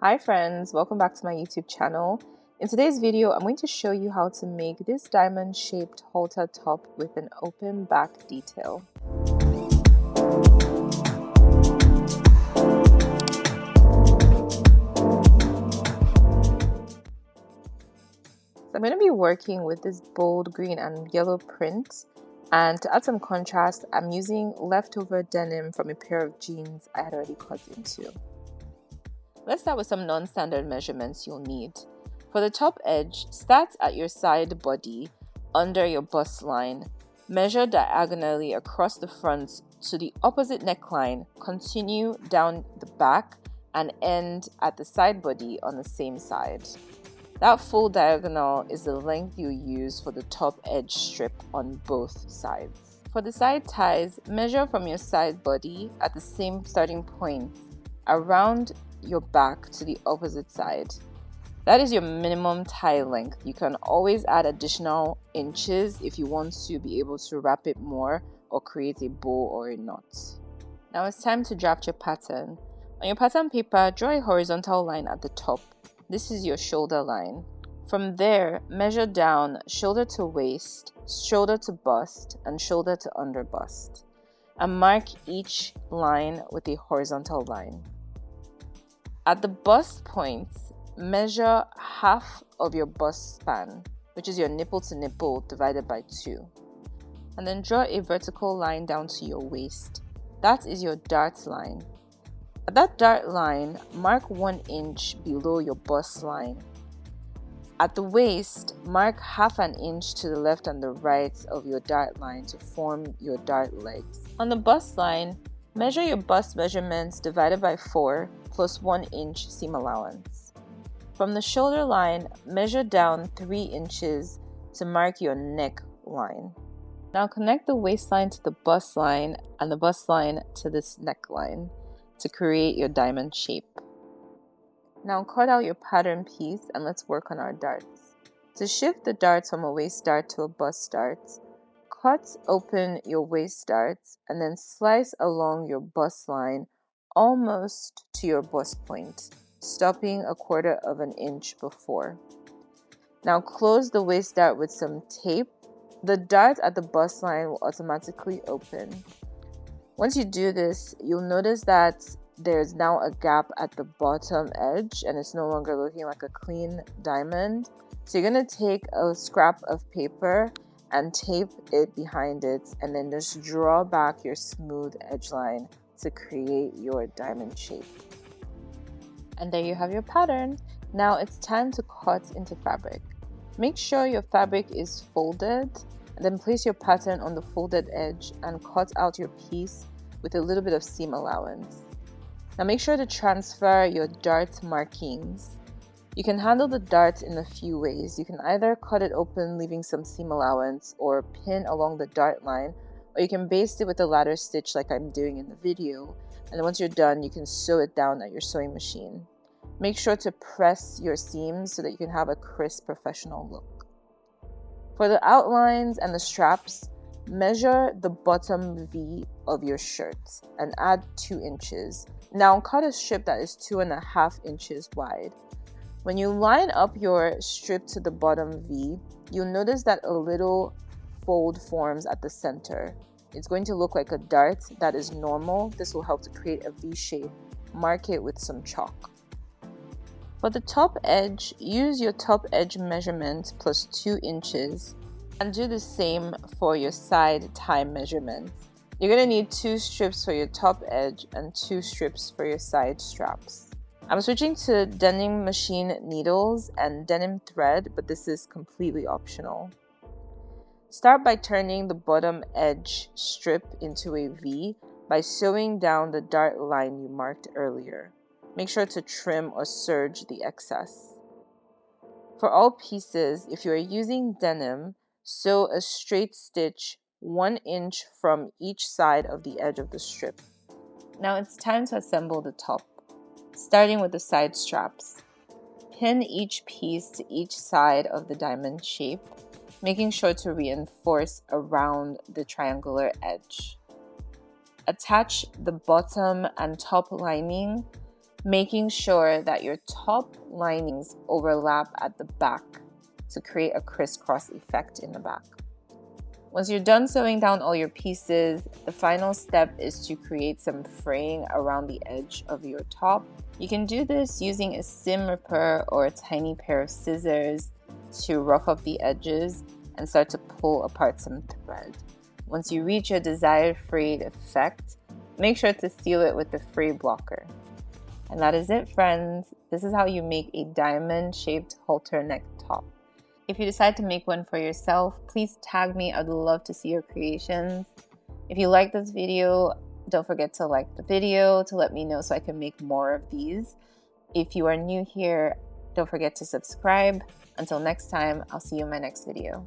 Hi friends, welcome back to my YouTube channel. In today's video, I'm going to show you how to make this diamond-shaped halter top with an open back detail. I'm going to be working with this bold green and yellow print, and to add some contrast, I'm using leftover denim from a pair of jeans I had already cut into. Let's start with some non-standard measurements you'll need. For the top edge, start at your side body under your bust line. Measure diagonally across the front to the opposite neckline, continue down the back, and end at the side body on the same side. That full diagonal is the length you use for the top edge strip on both sides. For the side ties, measure from your side body at the same starting point around your back to the opposite side. That is your minimum tie length. You can always add additional inches if you want to be able to wrap it more or create a bow or a knot. Now it's time to draft your pattern. On your pattern paper, draw a horizontal line at the top. This is your shoulder line. From there, measure down shoulder to waist, shoulder to bust, and shoulder to under bust, and mark each line with a horizontal line. At the bust points, measure half of your bust span, which is your nipple to nipple divided by 2. And then draw a vertical line down to your waist. That is your dart line. At that dart line, mark 1 inch below your bust line. At the waist, mark half an inch to the left and the right of your dart line to form your dart legs. On the bust line, measure your bust measurements divided by 4 plus 1 inch seam allowance. From the shoulder line, measure down 3 inches to mark your neck line. Now connect the waistline to the bust line and the bust line to this neckline to create your diamond shape. Now cut out your pattern piece and let's work on our darts. To shift the darts from a waist dart to a bust dart, cut open your waist darts and then slice along your bust line almost to your bust point, stopping 1/4 of an inch before. Now close the waist dart with some tape. The dart at the bust line will automatically open. Once you do this, you'll notice that there's now a gap at the bottom edge and it's no longer looking like a clean diamond. So you're going to take a scrap of paper and tape it behind it and then just draw back your smooth edge line to create your diamond shape. And there you have your pattern. Now it's time to cut into fabric. Make sure your fabric is folded and then place your pattern on the folded edge and cut out your piece with a little bit of seam allowance. Now make sure to transfer your dart markings. You can handle the dart in a few ways. You can either cut it open leaving some seam allowance or pin along the dart line, or you can baste it with a ladder stitch like I'm doing in the video, and once you're done you can sew it down at your sewing machine. Make sure to press your seams so that you can have a crisp professional look. For the outlines and the straps, measure the bottom V of your shirt and add 2 inches. Now cut a strip that is 2.5 inches wide. When you line up your strip to the bottom V, you'll notice that a little fold forms at the center. It's going to look like a dart. That is normal. This will help to create a V shape. Mark it with some chalk. For the top edge, use your top edge measurement plus 2 inches and do the same for your side tie measurements. You're going to need 2 strips for your top edge and 2 strips for your side straps. I'm switching to denim machine needles and denim thread, but this is completely optional. Start by turning the bottom edge strip into a V by sewing down the dart line you marked earlier. Make sure to trim or serge the excess. For all pieces, if you are using denim, sew a straight stitch 1 inch from each side of the edge of the strip. Now it's time to assemble the top, starting with the side straps. Pin each piece to each side of the diamond shape, making sure to reinforce around the triangular edge. Attach the bottom and top lining making sure that your top linings overlap at the back to create a crisscross effect in the back. Once you're done sewing down all your pieces, the final step is to create some fraying around the edge of your top. You can do this using a seam ripper or a tiny pair of scissors to rough up the edges and start to pull apart some thread. Once you reach your desired frayed effect, make sure to seal it with the fray blocker. And that is it, friends. This is how you make a diamond-shaped halter neck top. If you decide to make one for yourself, please tag me. I'd love to see your creations. If you like this video, don't forget to like the video to let me know so I can make more of these. If you are new here, don't forget to subscribe. Until next time, I'll see you in my next video.